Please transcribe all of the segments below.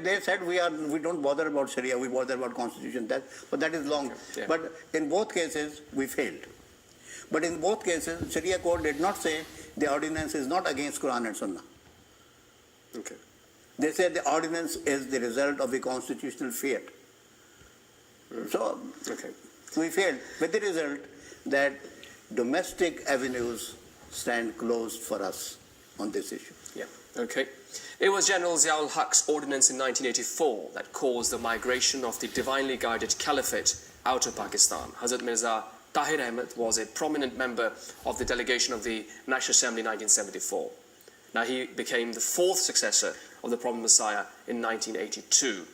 they said we don't bother about Sharia, we bother about Constitution. But that is long. Okay. Yeah. But in both cases, we failed. But in both cases, Sharia court did not say the ordinance is not against Quran and Sunnah. Okay. They said the ordinance is the result of the constitutional fiat. So Okay. we failed, with the result that domestic avenues stand closed for us on this issue. Yeah. Okay. It was General Zia-Ul-Haq's ordinance in 1984 that caused the migration of the divinely guided caliphate out of Pakistan. Hazrat Mirza Tahir Ahmad was a prominent member of the delegation of the National Assembly in 1974. Now he became the fourth successor of the Prophet Messiah in 1982.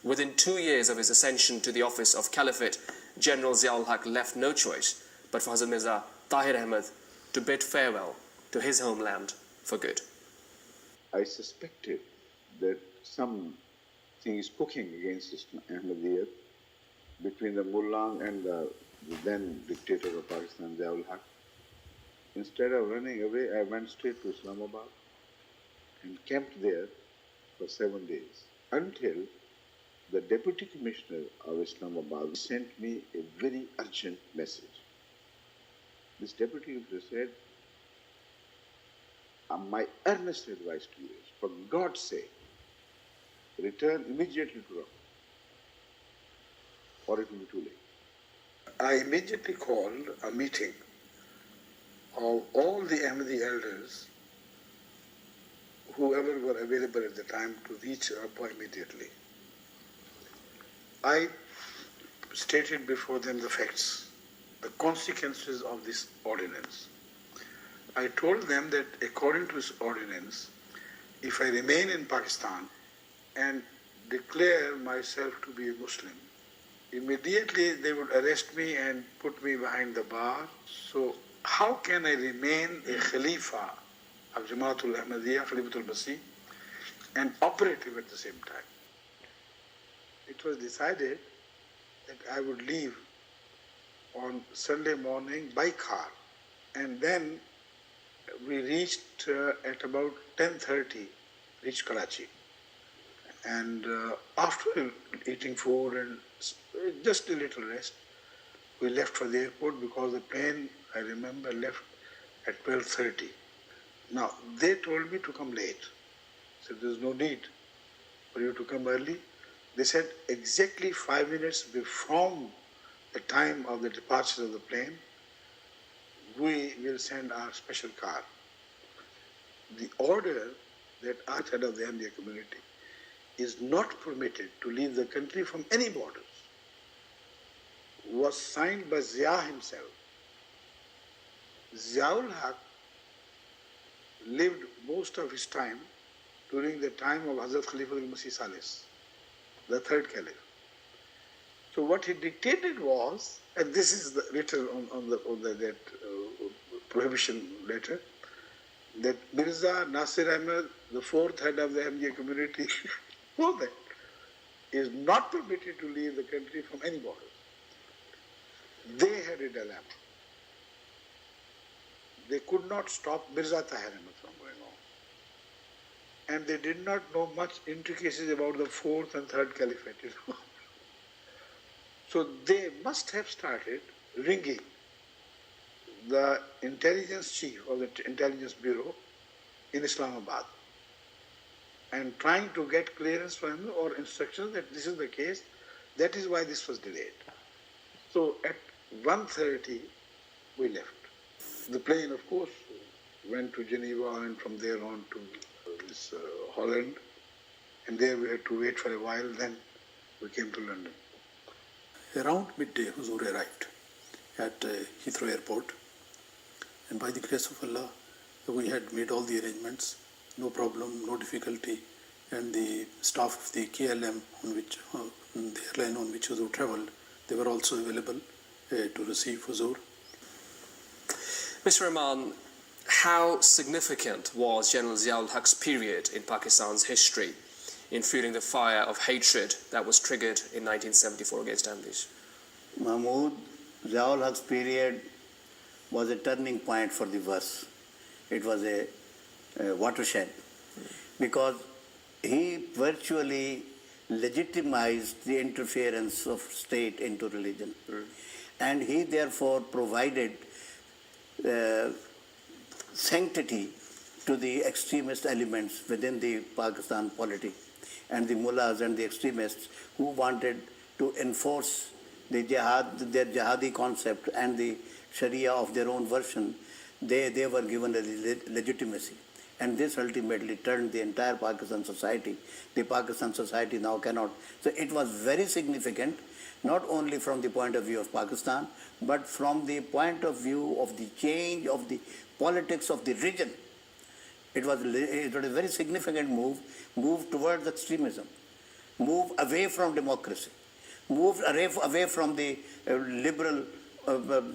Within 2 years of his ascension to the office of caliphate, General Zia-Ul-Haq left no choice but for Hazrat Mirza Tahir Ahmad to bid farewell to his homeland for good. I suspected that something is cooking against Ahmadiyya between the Mullah and the then dictator of Pakistan, Zia-Ul-Haq. Instead of running away, I went straight to Islamabad and camped there for 7 days until the Deputy Commissioner of Islamabad sent me a very urgent message. This Deputy Commissioner said, my earnest advice to you is, for God's sake, return immediately to Rome, or it will be too late. I immediately called a meeting of all the Ahmadi elders, whoever were available at the time, to reach Rabba immediately. I stated before them the facts, the consequences of this ordinance. I told them that according to this ordinance, if I remain in Pakistan and declare myself to be a Muslim, immediately they would arrest me and put me behind the bar. So how can I remain a Khalifa of Jamaatul Ahmadiyya, Khalifatul Masih, and operative at the same time? It was decided that I would leave on Sunday morning by car, and then we reached at about 10:30, reached Karachi. And after eating food and just a little rest, we left for the airport because the plane, I remember, left at 12:30. Now, they told me to come late. So there's no need for you to come early. They said exactly 5 minutes before the time of the departure of the plane, we will send our special car. The order that our head of the Ahmadiyya community is not permitted to leave the country from any borders was signed by Zia himself. Zia-ul-Haq lived most of his time during the time of Hazrat Khalifatul Masih Salis, the third caliph. So what he dictated was, and this is written on that prohibition letter, that Mirza Nasir Ahmed, the fourth head of the Ahmadiyya community, all that, is not permitted to leave the country from any borders. They had a dilemma. They could not stop Mirza Tahir Ahmed from going on. And they did not know much intricacies about the fourth and third caliphate. So they must have started ringing the intelligence chief of the intelligence bureau in Islamabad and trying to get clearance from him or instructions that this is the case. That is why this was delayed. So at 1:30 we left. The plane, of course, went to Geneva and from there on to Holland, and there we had to wait for a while. Then we came to London. Around midday, Huzur arrived at Heathrow Airport, and by the grace of Allah, we had made all the arrangements, no problem, no difficulty, and the staff of the KLM, on which the airline on which Huzur travelled, they were also available to receive Huzur. Mr. Rahman, how significant was General Zia-ul-Haq's period in Pakistan's history in fueling the fire of hatred that was triggered in 1974 against Ahmadis? Mahmood, Zia-ul-Haq's period was a turning point for the verse. It was a watershed because he virtually legitimized the interference of state into religion. And he therefore provided sanctity to the extremist elements within the Pakistan polity, and the mullahs and the extremists who wanted to enforce the jihad, their jihadi concept and the Sharia of their own version. They were given a legitimacy. And this ultimately turned the entire Pakistan society. The Pakistan society now cannot. So it was very significant, not only from the point of view of Pakistan, but from the point of view of the change of the politics of the region. It was a very significant move towards extremism, move away from democracy, move away from the liberal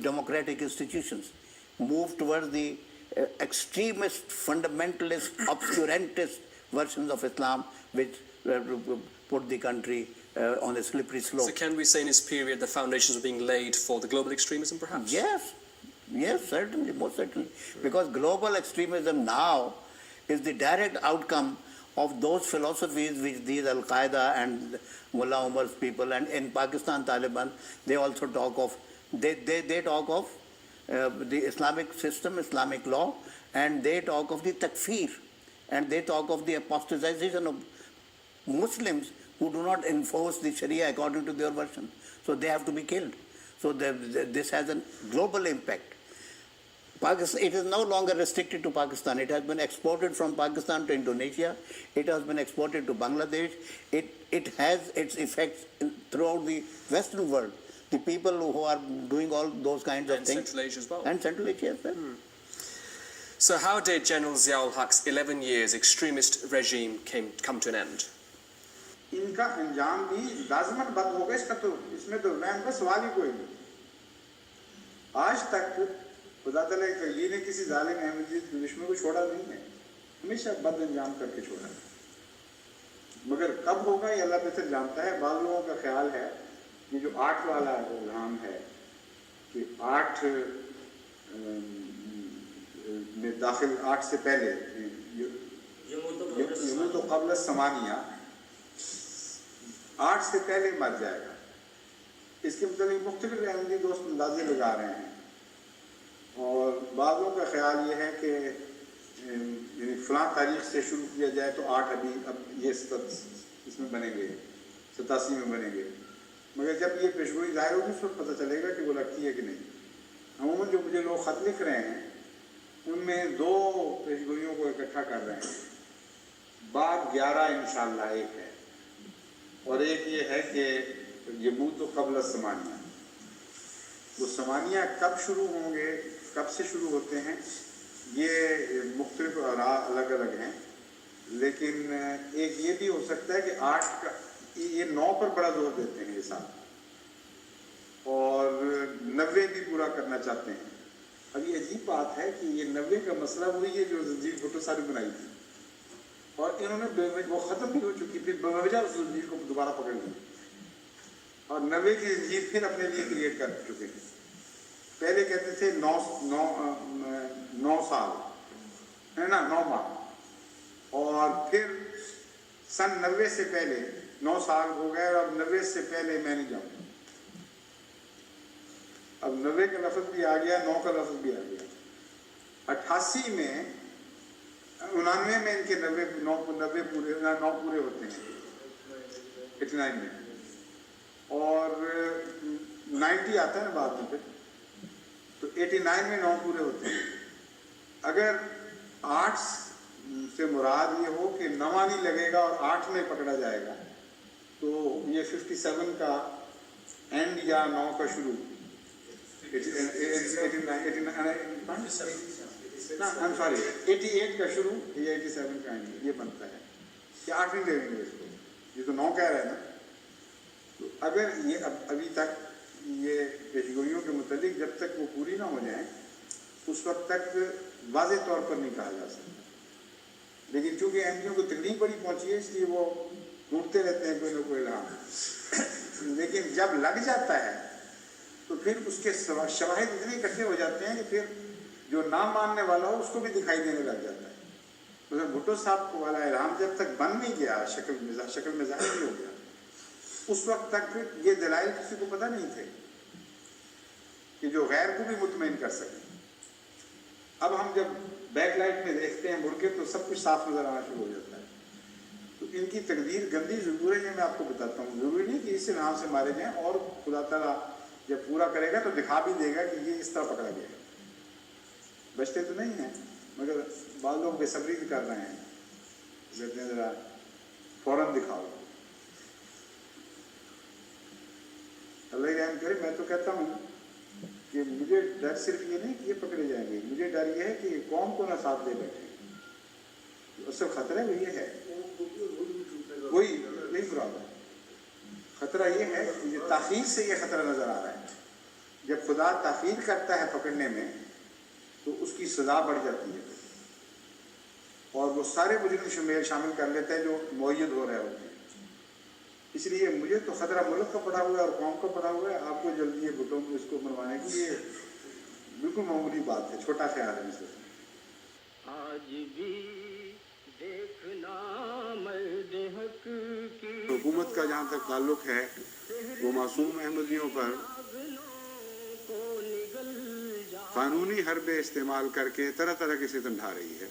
democratic institutions, move towards the extremist, fundamentalist, obscurantist versions of Islam, which put the country on a slippery slope. So can we say in his period the foundations were being laid for the global extremism, perhaps? Yes, certainly, most certainly. Because global extremism now is the direct outcome of those philosophies which these Al-Qaeda and Mullah Umar's people, and in Pakistan Taliban, they also talk of, they talk of the Islamic system, Islamic law, and they talk of the takfir, and they talk of the apostatization of Muslims who do not enforce the Sharia according to their version. So they have to be killed. So this has a global impact. Pakistan, it is no longer restricted to Pakistan. It has been exported from Pakistan to Indonesia. It has been exported to Bangladesh. It has its effects throughout the Western world. The people who are doing all those kinds of things. And Central Asia as well. And Central Asia as well. So how did General Zia-ul-Haq's 11 years extremist regime come to an end? इनका अंजाम भी लाजमन बद हो गया, इसमें तो वहम का सवाल ही कोई नहीं। आज तक खुदा ताला के वली ने किसी जालिम अहमदी दुश्मन को छोड़ा नहीं है, हमेशा बद अंजाम करके छोड़ा है। मगर कब होगा ये अल्लाह बेहतर जानता है। बाद लोगों का ख्याल है ये जो 8 वाला प्रोग्राम है कि 8 में दाखिल 8 से पहले यमू तो क़ब्ल समानिया 8 से पहले मर जाएगा। इसके मतलब मुख्तलिफ अहमदी दोस्त अंदाजे लगा रहे हैं, और बाज़ों का ख्याल ये है कि फ़लाँ तारीख से शुरू किया जाए तो 8 अब ये इसमें बनेंगे, 87 में बनेंगे। मगर जब ये पेशगोई ज़ाहिर होगी उस वक्त पता चलेगा कि वो लगती है कि नहीं। अमूमन जो मुझे लोग ख़त लिख रहे हैं उनमें 2 पेशगोइयों को इकट्ठा कर रहे हैं। बाद 11 इंशाअल्लाह एक है, और एक ये है कि यमूत तो क़ब्ल समानिया। वो समानिया कब शुरू होंगे, कब से शुरू होते हैं, ये मुख्तलिफ अलग अलग हैं। लेकिन एक ये भी हो सकता है कि 8 का ये 9 पर बड़ा जोर देते हैं ये साल, और 90 भी पूरा करना चाहते हैं। अब ये अजीब बात है कि ये 90 का मसला वही है जो जंजीर भुट्टो साहब ने बनाई थी, और इन्होंने वो ख़त्म भी हो चुकी, फिर बेवजह उस जंजीर को दोबारा पकड़ ली, और 90 की जंजीर फिर अपने लिए क्रिएट कर चुके हैं। पहले कहते थे 9 साल है ना, 9 माह, और फिर सन 90 से पहले 9 साल हो गए, और अब 90 से पहले मैं नहीं जाऊँगा। अब 90 का लफ्ज़ भी आ गया, 9 का लफ्ज़ भी आ गया। 88 में 99 में इनके 9 पूरे होते हैं 89 में, और 90 आता है ना बाद में, फिर तो 89 में 9 पूरे होते हैं। अगर 8 से मुराद ये हो कि 9 नहीं लगेगा और 8 में पकड़ा जाएगा, तो ये 57 का एंड या 9 का शुरू, 88 का शुरू या 87 का एंड, ये बनता है कि 8 नहीं लगेंगे इसको, ये तो 9 कह रहा है ना। तो अगर ये अभी तक ये पेशगोइयों के मुताबिक जब तक वो पूरी ना हो जाए उस वक्त तक वाज़े तौर पर नहीं कहा जा सकता। लेकिन चूँकि अहमदियों को तकलीफ बड़ी पहुँची है इसलिए वो ढूंढते रहते हैं कोई ना कोई इल्हाम। लेकिन जब लग जाता है तो फिर उसके शवाहिद इतने इकट्ठे हो जाते हैं कि फिर जो ना मानने वाला हो उसको भी दिखाई देने लग जाता है। मतलब भुट्टो साहब को वाला इल्हाम जब तक बन नहीं गया, शक्ल में ज़ाहिर नहीं हो गया, उस वक्त तक ये दलाइल किसी को पता नहीं थे कि जो गैर को भी मुतमईन कर सके। अब हम जब बैकलाइट में देखते हैं मुड़ के तो सब कुछ साफ नजर आना शुरू हो जाता है। तो इनकी तकदीर गंदी ज़रूर है, ये मैं आपको बताता हूँ। ज़रूरी नहीं कि इस इल्हाम से मारे जाएं, और खुदा ताला जब पूरा करेगा तो दिखा भी देगा कि ये इस तरह पकड़ा गया। बचते तो नहीं हैं, मगर बाद लोग बेसब्री भी कर रहे हैं, कहते हैं ज़रा फ़ौरन दिखाओ। अल्लाह रहम करे। मैं तो कहता हूँ कि मुझे डर सिर्फ ये नहीं कि ये पकड़े जाएंगे, मुझे डर ये है कि कौम को ना साथ दे बैठे। उससे खतरा भी ये है, वही प्रॉब्लम है। खतरा ये है कि ताख़ीर से ये खतरा नज़र आ रहा है। जब खुदा ताख़ीर करता है पकड़ने में तो उसकी सज़ा बढ़ जाती है, और वो सारे मुजरिम शुमेर शामिल कर लेते हैं जो मुअय्यद हो रहे होते हैं। इसलिए मुझे तो खतरा मुल्क का पड़ा हुआ है और कौम का पड़ा हुआ है। आपको जल्दी ये भुट्टो को इसको मनवाने की ये बिल्कुल मामूली बात है, छोटा ख्याल है इसमें। आज भी देखना मर्द हक की हुकूमत का जहाँ तक ताल्लुक है, वो मासूम अहमदियों पर कानूनी हरबे इस्तेमाल करके तरह तरह के सितम ढा रही है।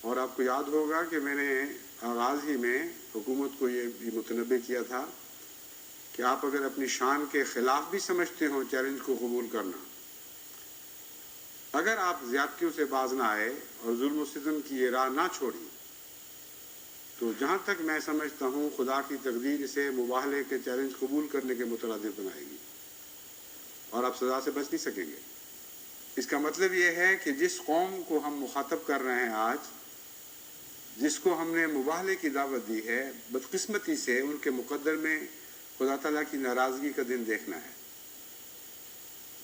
और आपको याद होगा कि मैंने आगाज़ ही में हुकूमत को ये भी मुतनब्बे किया था कि आप अगर अपनी शान के ख़िलाफ़ भी समझते हो चैलेंज को कबूल करना, अगर आप ज़्यादतियों से बाज ना आए और जुल्म व सितम की ये राह ना छोड़ी, तो जहाँ तक मैं समझता हूँ खुदा की तकदीर इसे मुबाहले के चैलेंज कबूल करने के मुतरादिफ बनाएगी और आप सज़ा से बच नहीं सकेंगे। इसका मतलब ये है कि जिस कौम को हम मुखातब कर रहे हैं आज, जिसको हमने मुबाहले की दावत दी है, बदकिस्मती से उनके मुकद्दर में खुदा ताला की नाराज़गी का दिन देखना है।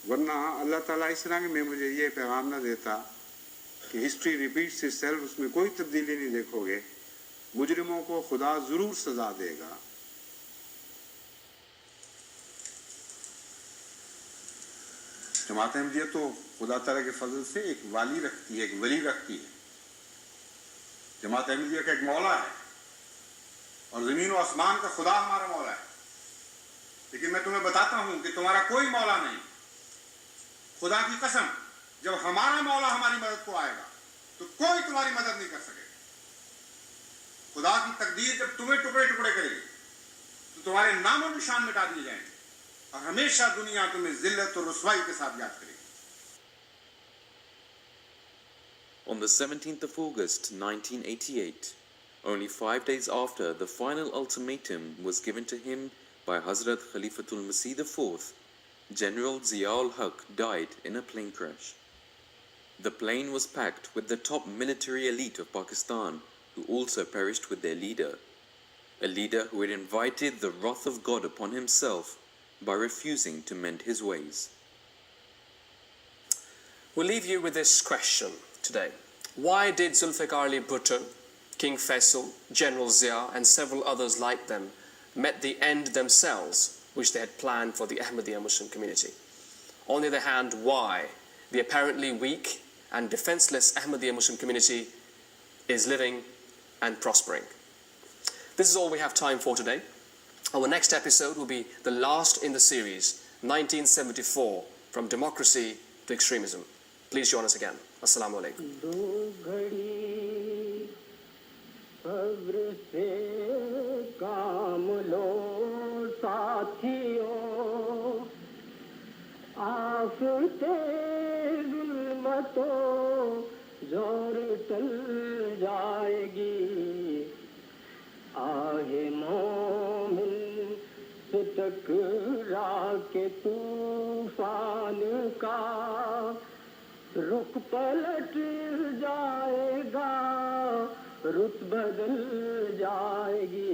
वरना अल्लाह ताला इस रंग में मुझे ये पैगाम न देता कि हिस्ट्री रिपीट्स इटसेल्फ, उसमें कोई तब्दीली नहीं देखोगे, मुजरिमों को खुदा ज़रूर सज़ा देगा। जमात अहमदिया तो खुदा ताला के फजल से एक वाली रखती है, एक वली रखती है। जमात अहमदिया का एक मौला है और ज़मीन व आसमान का खुदा हमारा मौला है। लेकिन मैं तुम्हें बताता हूं कि तुम्हारा कोई मौला नहीं। खुदा की कसम, जब हमारा मौला हमारी मदद को आएगा तो कोई तुम्हारी मदद नहीं कर सकेगा। खुदा की तकदीर जब तुम्हें टुकड़े टुकड़े करेगी तो तुम्हारे नाम और निशान मिटा दिए जाएंगे और हमेशा दुनिया तुम्हें जिल्लत और रुसवाई के साथ याद करेगी। On the 17th of August 1988, only 5 days after the final ultimatum was given to him by Hazrat Khalifatul Masih IV, General Zia-Ul-Haq died in a plane crash. The plane was packed with the top military elite of Pakistan, who also perished with their leader, a leader who had invited the wrath of God upon himself by refusing to mend his ways. We'll leave you with this question today. Why did Zulfiqar Ali Bhutto, King Faisal, General Zia and several others like them met the end themselves which they had planned for the Ahmadiyya Muslim community? On the other hand, why the apparently weak and defenseless Ahmadiyya Muslim community is living and prospering? This is all we have time for today. Our next episode will be the last in the series, 1974, From Democracy to Extremism. Please join us again. Assalamu alaikum. दो घड़ी सब्र से काम लो साथियों, आफते जुल्मतों जोर टल जाएगी। आहे मोमिन से टकरा के तूफान का रुख पलट जाएगा, रुत बदल जाएगी।